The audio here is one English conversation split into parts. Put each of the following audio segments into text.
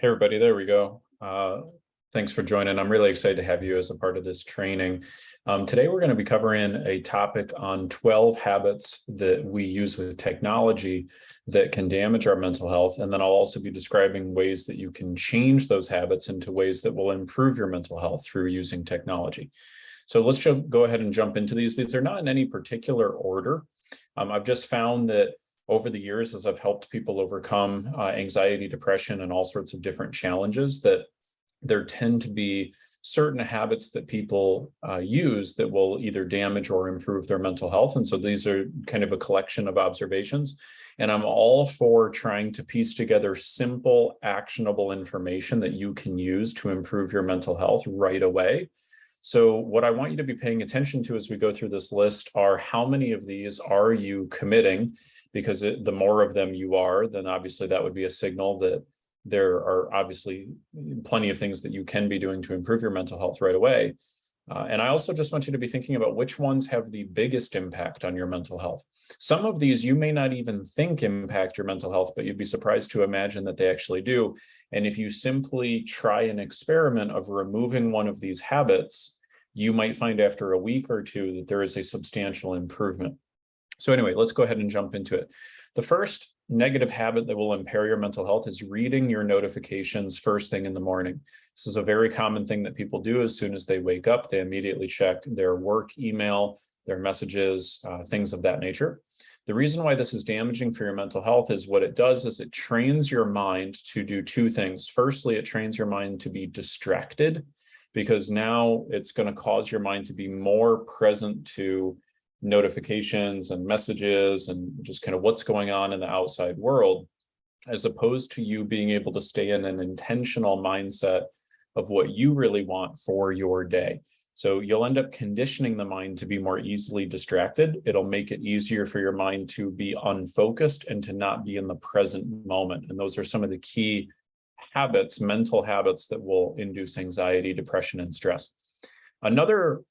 Hey, everybody, there we go. Thanks for joining. I'm really excited to have you as a part of this training. Today, we're going to be covering a topic on 12 habits that we use with technology that can damage our mental health. And then I'll also be describing ways that you can change those habits into ways that will improve your mental health through using technology. So let's just go ahead and jump into these. These are not in any particular order. I've just found that over the years, as I've helped people overcome anxiety, depression, and all sorts of different challenges, that there tend to be certain habits that people use that will either damage or improve their mental health. And so these are kind of a collection of observations. And I'm all for trying to piece together simple, actionable information that you can use to improve your mental health right away. So what I want you to be paying attention to as we go through this list are how many of these are you committing? Because the more of them you are, then obviously that would be a signal that there are obviously plenty of things that you can be doing to improve your mental health right away. And I also just want you to be thinking about which ones have the biggest impact on your mental health. Some of these you may not even think impact your mental health, but you'd be surprised to imagine that they actually do. And if you simply try an experiment of removing one of these habits, you might find after a week or two that there is a substantial improvement. So anyway, let's go ahead and jump into it. The first negative habit that will impair your mental health is reading your notifications first thing in the morning. This is a very common thing that people do as soon as they wake up. They immediately check their work email, their messages, things of that nature. The reason why this is damaging for your mental health is what it does is it trains your mind to do two things. Firstly, it trains your mind to be distracted, because now it's going to cause your mind to be more present to notifications and messages and just kind of what's going on in the outside world, as opposed to you being able to stay in an intentional mindset of what you really want for your day. So you'll end up conditioning the mind to be more easily distracted. It'll make it easier for your mind to be unfocused and to not be in the present moment. And those are some of the key habits, mental habits, that will induce anxiety, depression, and stress. Another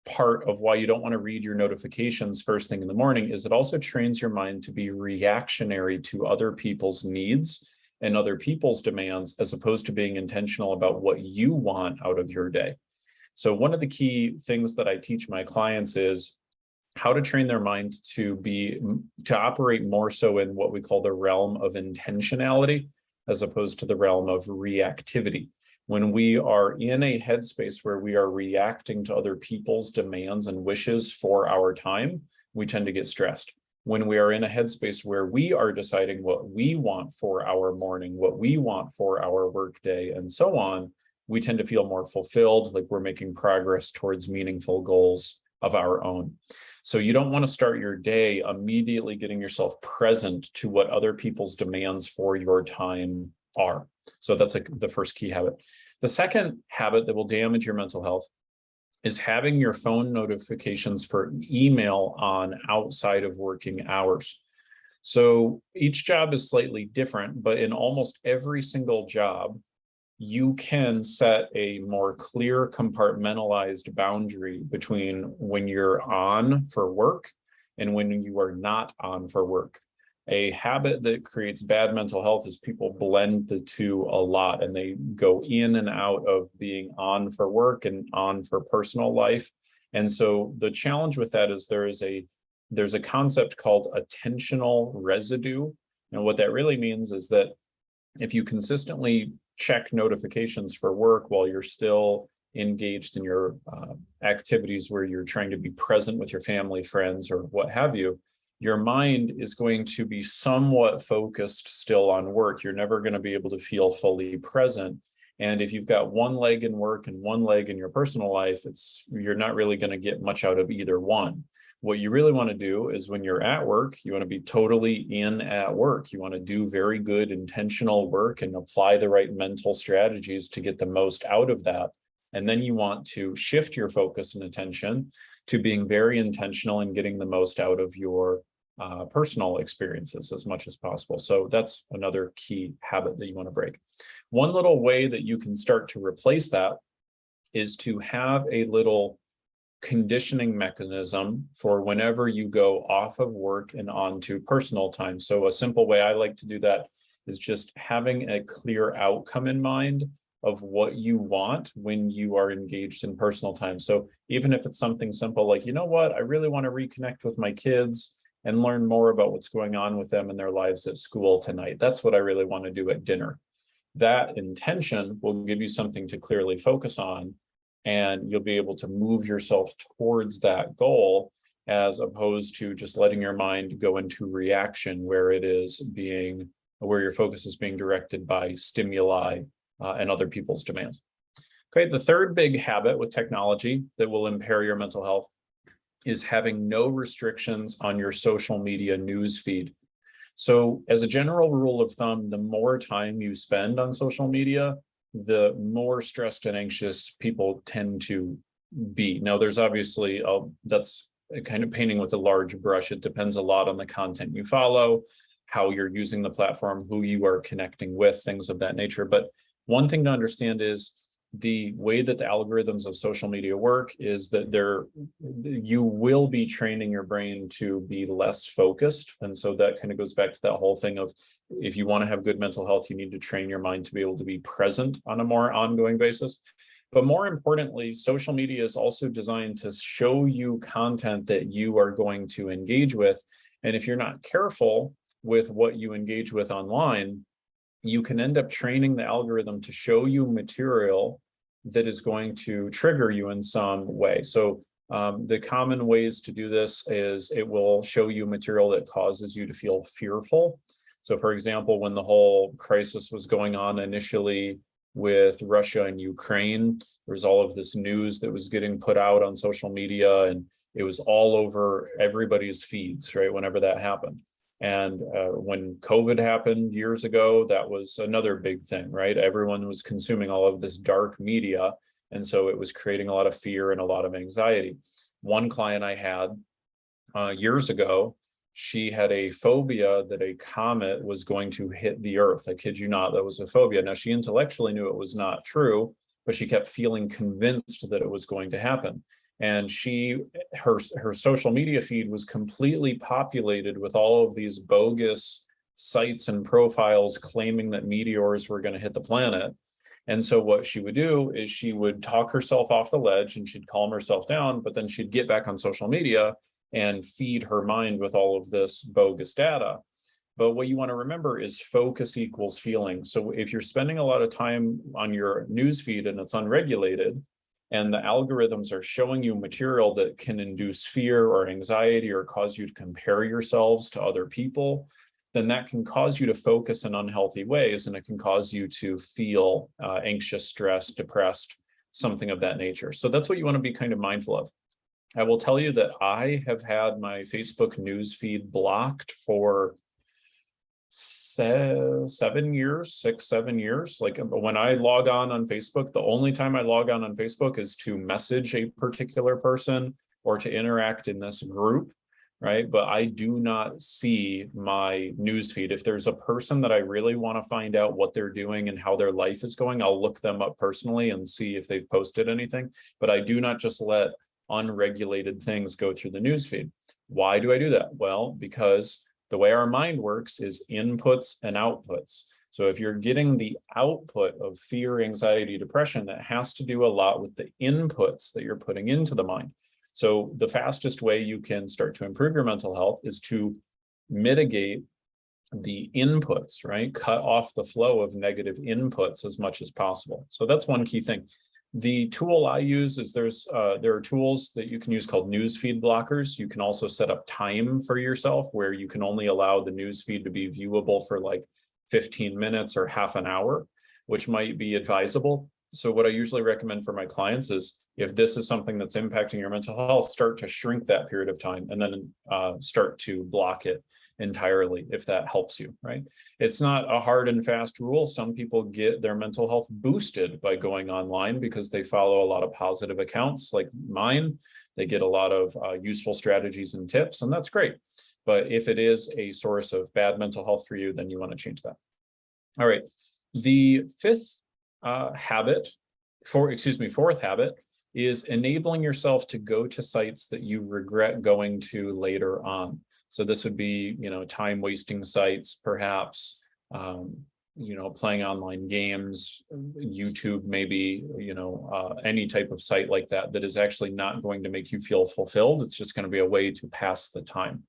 part of why you don't want to read your notifications first thing in the morning is it also trains your mind to be reactionary to other people's needs and other people's demands, as opposed to being intentional about what you want out of your day. So one of the key things that I teach my clients is how to train their mind to operate more so in what we call the realm of intentionality, as opposed to the realm of reactivity. When we are in a headspace where we are reacting to other people's demands and wishes for our time, we tend to get stressed. When we are in a headspace where we are deciding what we want for our morning, what we want for our workday, and so on, we tend to feel more fulfilled, like we're making progress towards meaningful goals of our own. So you don't want to start your day immediately getting yourself present to what other people's demands for your time are. So that's the first key habit. The second habit that will damage your mental health is having your phone notifications for email on outside of working hours. So each job is slightly different, but in almost every single job, you can set a more clear compartmentalized boundary between when you're on for work and when you are not on for work. A habit that creates bad mental health is people blend the two a lot, and they go in and out of being on for work and on for personal life. And so the challenge with that is there's a concept called attentional residue. And what that really means is that if you consistently check notifications for work while you're still engaged in your activities where you're trying to be present with your family, friends, or what have you, your mind is going to be somewhat focused still on work. You're never going to be able to feel fully present. And if you've got one leg in work and one leg in your personal life, you're not really going to get much out of either one. What you really want to do is when you're at work, you want to be totally in at work. You want to do very good intentional work and apply the right mental strategies to get the most out of that. And then you want to shift your focus and attention to being very intentional and getting the most out of your personal experiences as much as possible. So that's another key habit that you want to break. One little way that you can start to replace that is to have a little conditioning mechanism for whenever you go off of work and onto personal time. So a simple way I like to do that is just having a clear outcome in mind of what you want when you are engaged in personal time. So even if it's something simple like, you know what, I really want to reconnect with my kids and learn more about what's going on with them in their lives at school tonight. That's what I really want to do at dinner. That intention will give you something to clearly focus on, and you'll be able to move yourself towards that goal, as opposed to just letting your mind go into reaction where your focus is being directed by stimuli and other people's demands. Okay, the third big habit with technology that will impair your mental health is having no restrictions on your social media news feed. So as a general rule of thumb, the more time you spend on social media, the more stressed and anxious people tend to be. Now, there's obviously, that's kind of painting with a large brush. It depends a lot on the content you follow, how you're using the platform, who you are connecting with, things of that nature. But one thing to understand is the way that the algorithms of social media work is that you will be training your brain to be less focused. And so that kind of goes back to that whole thing of, if you want to have good mental health, you need to train your mind to be able to be present on a more ongoing basis. But more importantly, social media is also designed to show you content that you are going to engage with. And if you're not careful with what you engage with online, you can end up training the algorithm to show you material that is going to trigger you in some way. So the common ways to do this is it will show you material that causes you to feel fearful. So for example, when the whole crisis was going on initially with Russia and Ukraine, there was all of this news that was getting put out on social media, and it was all over everybody's feeds, right, whenever that happened. And when COVID happened years ago, that was another big thing, right? Everyone was consuming all of this dark media. And so it was creating a lot of fear and a lot of anxiety. One client I had years ago, she had a phobia that a comet was going to hit the Earth. I kid you not, that was a phobia. Now, she intellectually knew it was not true, but she kept feeling convinced that it was going to happen. And her social media feed was completely populated with all of these bogus sites and profiles claiming that meteors were going to hit the planet. And so what she would do is she would talk herself off the ledge and she'd calm herself down, but then she'd get back on social media and feed her mind with all of this bogus data. But what you want to remember is focus equals feeling. So if you're spending a lot of time on your news feed and it's unregulated, and the algorithms are showing you material that can induce fear or anxiety or cause you to compare yourselves to other people, then that can cause you to focus in unhealthy ways, and it can cause you to feel anxious, stressed, depressed, something of that nature. So that's what you want to be kind of mindful of. I will tell you that I have had my Facebook news feed blocked for 7 years, 6-7 years. Like when I log on Facebook, the only time I log on Facebook is to message a particular person or to interact in this group, right? But I do not see my news feed. If there's a person that I really want to find out what they're doing and how their life is going, I'll look them up personally and see if they've posted anything. But I do not just let unregulated things go through the news feed. Why do I do that? Well, because the way our mind works is inputs and outputs. So if you're getting the output of fear, anxiety, depression, that has to do a lot with the inputs that you're putting into the mind. So the fastest way you can start to improve your mental health is to mitigate the inputs, right? Cut off the flow of negative inputs as much as possible. So that's one key thing. The tool I use is there are tools that you can use called newsfeed blockers. You can also set up time for yourself where you can only allow the newsfeed to be viewable for like 15 minutes or half an hour, which might be advisable. So what I usually recommend for my clients is, if this is something that's impacting your mental health, start to shrink that period of time and then start to block it entirely, if that helps you, right? It's not a hard and fast rule. Some people get their mental health boosted by going online because they follow a lot of positive accounts like mine. They get a lot of useful strategies and tips, and that's great. But if it is a source of bad mental health for you, then you want to change that. All right. The fourth habit is enabling yourself to go to sites that you regret going to later on. So this would be, time wasting sites, perhaps playing online games, YouTube, maybe, any type of site like that, that is actually not going to make you feel fulfilled. It's just going to be a way to pass the time.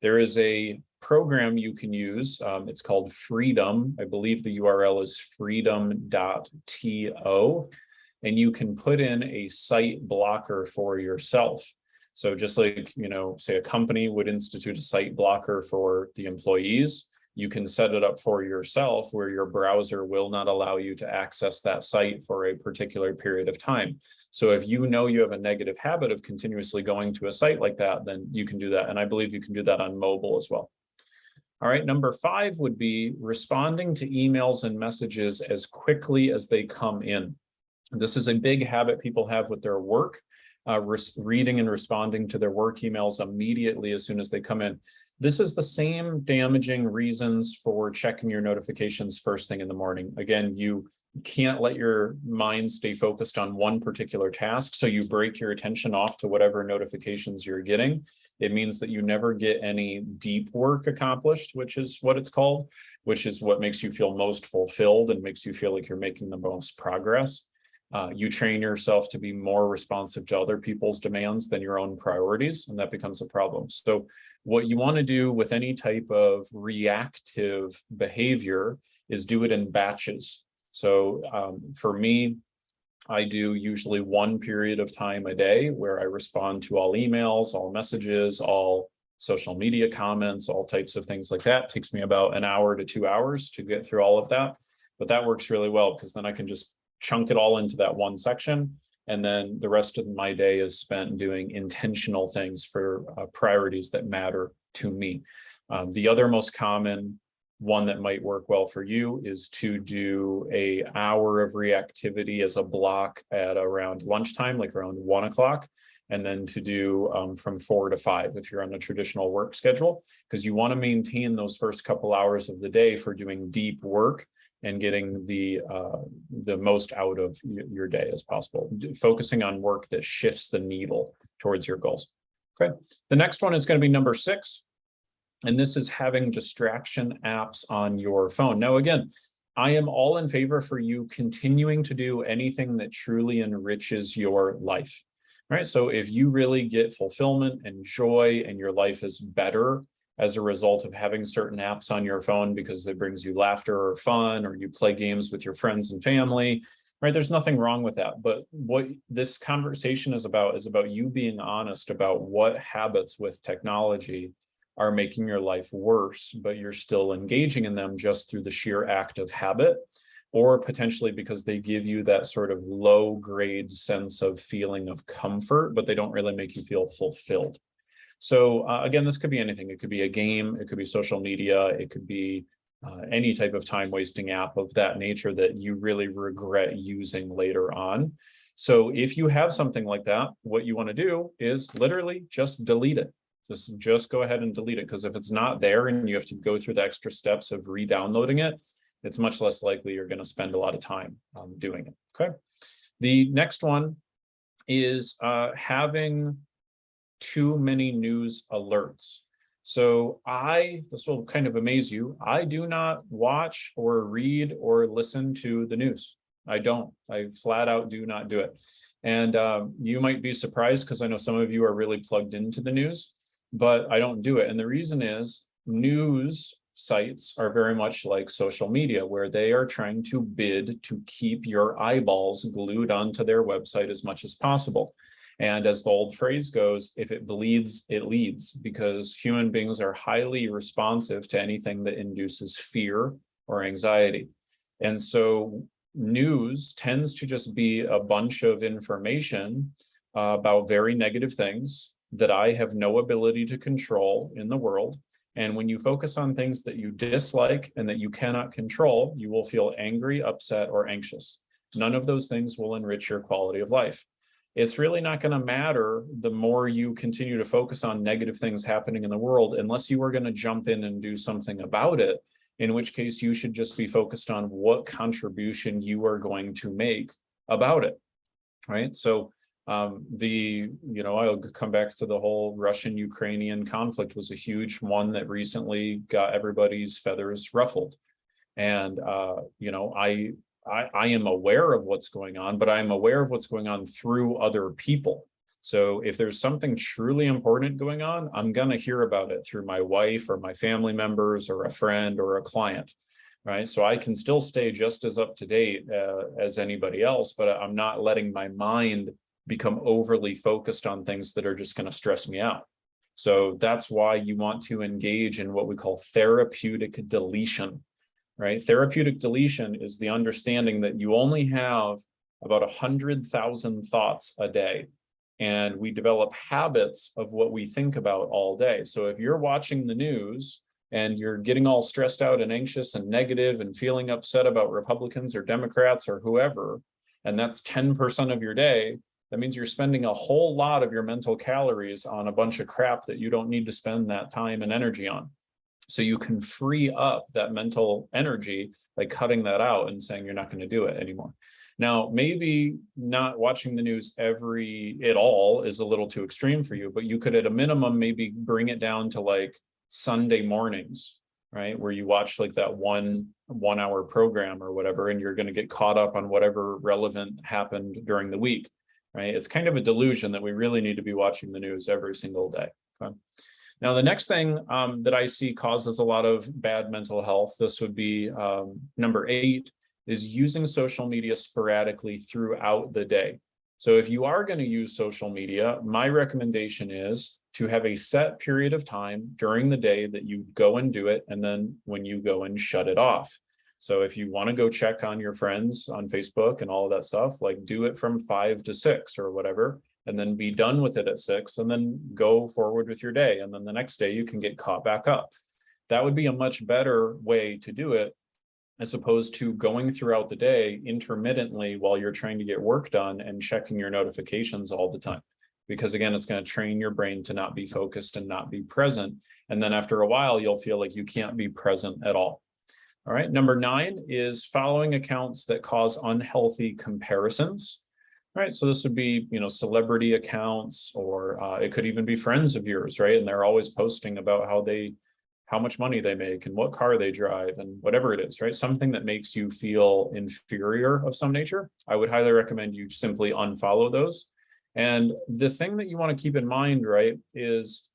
There is a program you can use. It's called Freedom. I believe the URL is freedom.to, and you can put in a site blocker for yourself. So just like, say a company would institute a site blocker for the employees, you can set it up for yourself where your browser will not allow you to access that site for a particular period of time. So if you know you have a negative habit of continuously going to a site like that, then you can do that. And I believe you can do that on mobile as well. All right, number 5 would be responding to emails and messages as quickly as they come in. This is a big habit people have with their work, reading and responding to their work emails immediately as soon as they come in. This is the same damaging reasons for checking your notifications first thing in the morning. Again, you can't let your mind stay focused on one particular task, so you break your attention off to whatever notifications you're getting. It means that you never get any deep work accomplished, which is what it's called, which is what makes you feel most fulfilled and makes you feel like you're making the most progress. You train yourself to be more responsive to other people's demands than your own priorities, and that becomes a problem. So what you want to do with any type of reactive behavior is do it in batches. So for me, I do usually one period of time a day where I respond to all emails, all messages, all social media comments, all types of things like that. It takes me about an hour to 2 hours to get through all of that. But that works really well because then I can just chunk it all into that one section. And then the rest of my day is spent doing intentional things for priorities that matter to me. The other most common one that might work well for you is to do an hour of reactivity as a block at around lunchtime, like around 1 o'clock, and then to do from 4 to 5 if you're on a traditional work schedule, because you want to maintain those first couple hours of the day for doing deep work and getting the most out of your day as possible, focusing on work that shifts the needle towards your goals. Okay, the next one is going to be number 6, and this is having distraction apps on your phone. Now, again, I am all in favor for you continuing to do anything that truly enriches your life, right? So if you really get fulfillment and joy and your life is better as a result of having certain apps on your phone because it brings you laughter or fun, or you play games with your friends and family, right? There's nothing wrong with that. But what this conversation is about you being honest about what habits with technology are making your life worse, but you're still engaging in them just through the sheer act of habit, or potentially because they give you that sort of low grade sense of feeling of comfort, but they don't really make you feel fulfilled. So again, this could be anything. It could be a game, it could be social media, it could be any type of time wasting app of that nature that you really regret using later on. So if you have something like that, what you want to do is literally just delete it. Just go ahead and delete it, because if it's not there and you have to go through the extra steps of re-downloading it, it's much less likely you're going to spend a lot of time doing it. Okay. The next one is having too many news alerts. So this will kind of amaze you, I do not watch or read or listen to the news. I flat out do not do it. And you might be surprised because I know some of you are really plugged into the news, but I don't do it. And the reason is news sites are very much like social media, where they are trying to bid to keep your eyeballs glued onto their website as much as possible. And as the old phrase goes, if it bleeds, it leads, because human beings are highly responsive to anything that induces fear or anxiety. And so news tends to just be a bunch of information about very negative things that I have no ability to control in the world. And when you focus on things that you dislike and that you cannot control, you will feel angry, upset, or anxious. None of those things will enrich your quality of life. It's really not going to matter the more you continue to focus on negative things happening in the world, unless you are going to jump in and do something about it, in which case you should just be focused on what contribution you are going to make about it, right? So I'll come back to the whole Russian-Ukrainian conflict was a huge one that recently got everybody's feathers ruffled. And I am aware of what's going on, but I'm aware of what's going on through other people. So if there's something truly important going on, I'm going to hear about it through my wife or my family members or a friend or a client, right? So I can still stay just as up to date as anybody else, but I'm not letting my mind become overly focused on things that are just going to stress me out. So that's why you want to engage in what we call therapeutic deletion, right? Therapeutic deletion is the understanding that you only have about 100,000 thoughts a day. And we develop habits of what we think about all day. So if you're watching the news and you're getting all stressed out and anxious and negative and feeling upset about Republicans or Democrats or whoever, and that's 10% of your day, that means you're spending a whole lot of your mental calories on a bunch of crap that you don't need to spend that time and energy on. So you can free up that mental energy by cutting that out and saying you're not going to do it anymore. Now, maybe not watching the news at all is a little too extreme for you, but you could at a minimum maybe bring it down to like Sunday mornings, right? Where you watch like that one hour program or whatever, and you're going to get caught up on whatever relevant happened during the week, right? It's kind of a delusion that we really need to be watching the news every single day. Okay? Now, the next thing that I see causes a lot of bad mental health, this would be number 8, is using social media sporadically throughout the day. So if you are going to use social media, my recommendation is to have a set period of time during the day that you go and do it, and then when you go and shut it off. So if you want to go check on your friends on Facebook and all of that stuff, like do it from 5 to 6 or whatever, and then be done with it at 6, and then go forward with your day. And then the next day you can get caught back up. That would be a much better way to do it, as opposed to going throughout the day intermittently while you're trying to get work done and checking your notifications all the time. Because again, it's going to train your brain to not be focused and not be present. And then after a while, you'll feel like you can't be present at all. All right. Number 9 is following accounts that cause unhealthy comparisons. Right. So this would be, celebrity accounts, or it could even be friends of yours, right? And they're always posting about how much money they make and what car they drive and whatever it is, right? Something that makes you feel inferior of some nature. I would highly recommend you simply unfollow those. And the thing that you want to keep in mind, right, is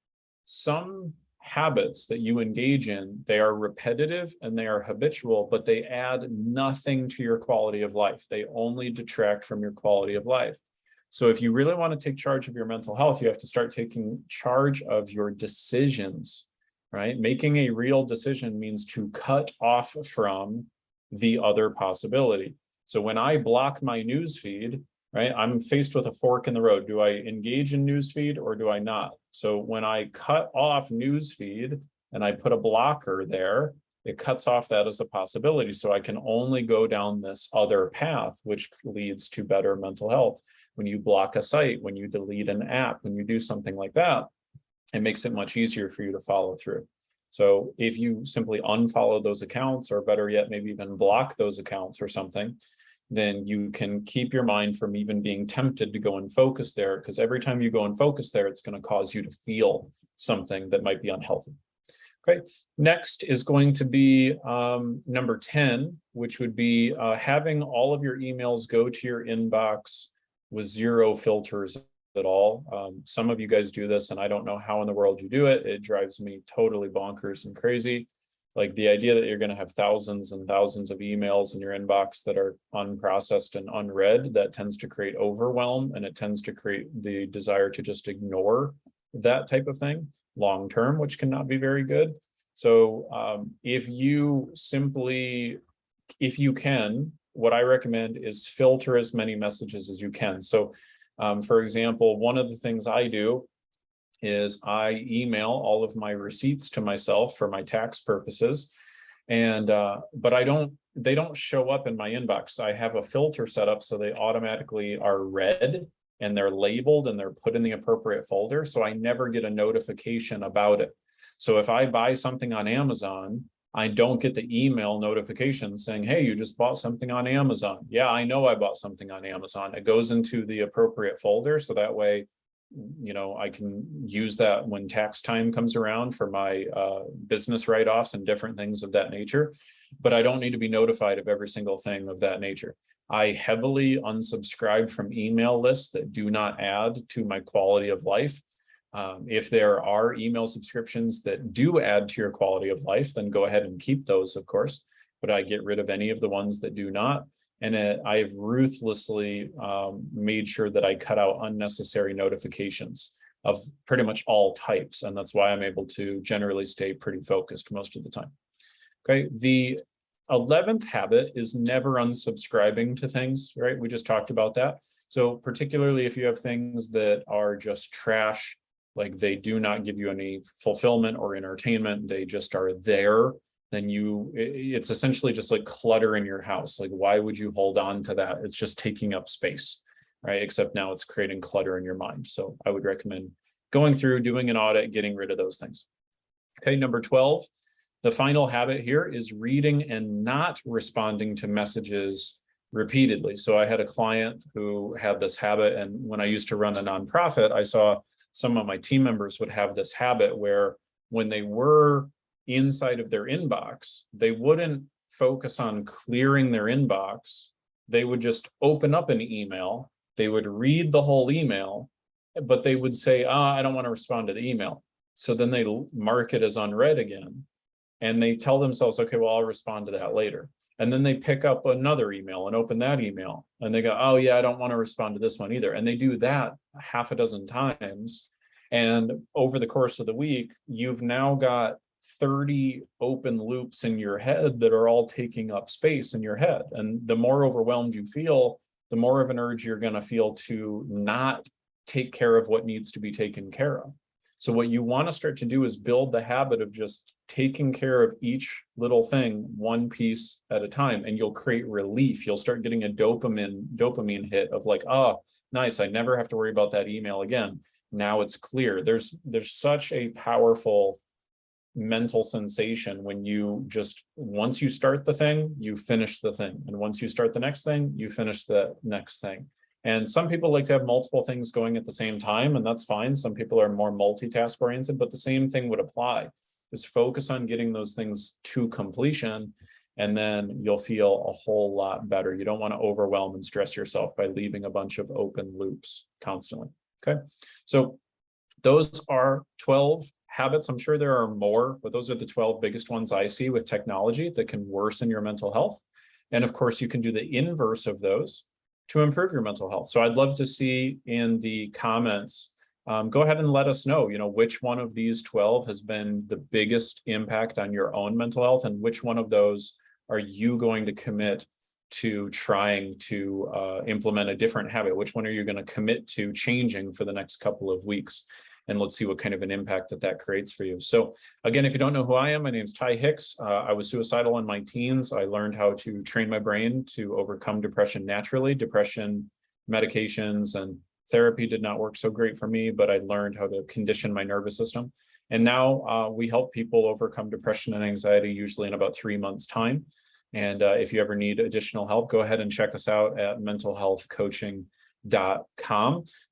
some habits that you engage in, they are repetitive and they are habitual, but they add nothing to your quality of life. They only detract from your quality of life. So if you really want to take charge of your mental health, you have to start taking charge of your decisions, right? Making a real decision means to cut off from the other possibility. So when I block my news feed, right, I'm faced with a fork in the road. Do I engage in newsfeed or do I not? So when I cut off newsfeed and I put a blocker there, it cuts off that as a possibility. So I can only go down this other path, which leads to better mental health. When you block a site, when you delete an app, when you do something like that, it makes it much easier for you to follow through. So if you simply unfollow those accounts, or better yet, maybe even block those accounts or something, then you can keep your mind from even being tempted to go and focus there, because every time you go and focus there, it's going to cause you to feel something that might be unhealthy. Okay, next is going to be number 10, which would be having all of your emails go to your inbox with 0 filters at all. Some of you guys do this, and I don't know how in the world you do it. It drives me totally bonkers and crazy. Like the idea that you're going to have thousands and thousands of emails in your inbox that are unprocessed and unread, that tends to create overwhelm, and it tends to create the desire to just ignore that type of thing long term, which cannot be very good. So if you can, what I recommend is filter as many messages as you can. So for example, one of the things I do is I email all of my receipts to myself for my tax purposes. And, but they don't show up in my inbox. I have a filter set up so they automatically are read and they're labeled and they're put in the appropriate folder. So I never get a notification about it. So if I buy something on Amazon, I don't get the email notification saying, hey, you just bought something on Amazon. Yeah, I know I bought something on Amazon. It goes into the appropriate folder. So that way I can use that when tax time comes around for my business write-offs and different things of that nature, but I don't need to be notified of every single thing of that nature. I heavily unsubscribe from email lists that do not add to my quality of life. If there are email subscriptions that do add to your quality of life, then go ahead and keep those, of course, but I get rid of any of the ones that do not. And I've ruthlessly made sure that I cut out unnecessary notifications of pretty much all types. And that's why I'm able to generally stay pretty focused most of the time. Okay, the 11th habit is never unsubscribing to things, right? We just talked about that. So particularly if you have things that are just trash, like they do not give you any fulfillment or entertainment, they just are there, then it's essentially just like clutter in your house. Like, why would you hold on to that? It's just taking up space, right? Except now it's creating clutter in your mind. So I would recommend going through, doing an audit, getting rid of those things. Okay, number 12, the final habit here is reading and not responding to messages repeatedly. So I had a client who had this habit, and when I used to run a nonprofit, I saw some of my team members would have this habit where when they were inside of their inbox, they wouldn't focus on clearing their inbox. They would just open up an email. They would read the whole email, but they would say, I don't want to respond to the email. So then they mark it as unread again. And they tell themselves, okay, well, I'll respond to that later. And then they pick up another email and open that email. And they go, oh yeah, I don't want to respond to this one either. And they do that half a dozen times. And over the course of the week, you've now got 30 open loops in your head that are all taking up space in your head. And the more overwhelmed you feel, the more of an urge you're going to feel to not take care of what needs to be taken care of. So what you want to start to do is build the habit of just taking care of each little thing one piece at a time, and you'll create relief. You'll start getting a dopamine hit of like, oh, nice, I never have to worry about that email again. Now it's clear. There's such a powerful mental sensation when you just, once you start the thing, you finish the thing. And once you start the next thing, you finish the next thing. And some people like to have multiple things going at the same time, and that's fine. Some people are more multitask oriented, but the same thing would apply. Just focus on getting those things to completion, and then you'll feel a whole lot better. You don't want to overwhelm and stress yourself by leaving a bunch of open loops constantly. Okay, so those are 12 habits. I'm sure there are more, but those are the 12 biggest ones I see with technology that can worsen your mental health. And of course, you can do the inverse of those to improve your mental health. So I'd love to see in the comments, go ahead and let us know, which one of these 12 has been the biggest impact on your own mental health, and which one of those are you going to commit to trying to implement a different habit? Which one are you going to commit to changing for the next couple of weeks? And let's see what kind of an impact that creates for you. So again, if you don't know who I am, my name is Ty Hicks. I was suicidal in my teens. I learned how to train my brain to overcome depression naturally. Depression medications and therapy did not work so great for me, but I learned how to condition my nervous system. And now we help people overcome depression and anxiety usually in about 3 months' time. And if you ever need additional help, go ahead and check us out at mentalhealthcoaching.com.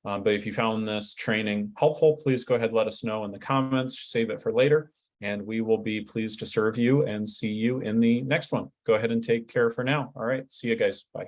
But if you found this training helpful, please go ahead, let us know in the comments, save it for later, and we will be pleased to serve you and see you in the next one. Go ahead and take care for now. All right, see you guys. Bye.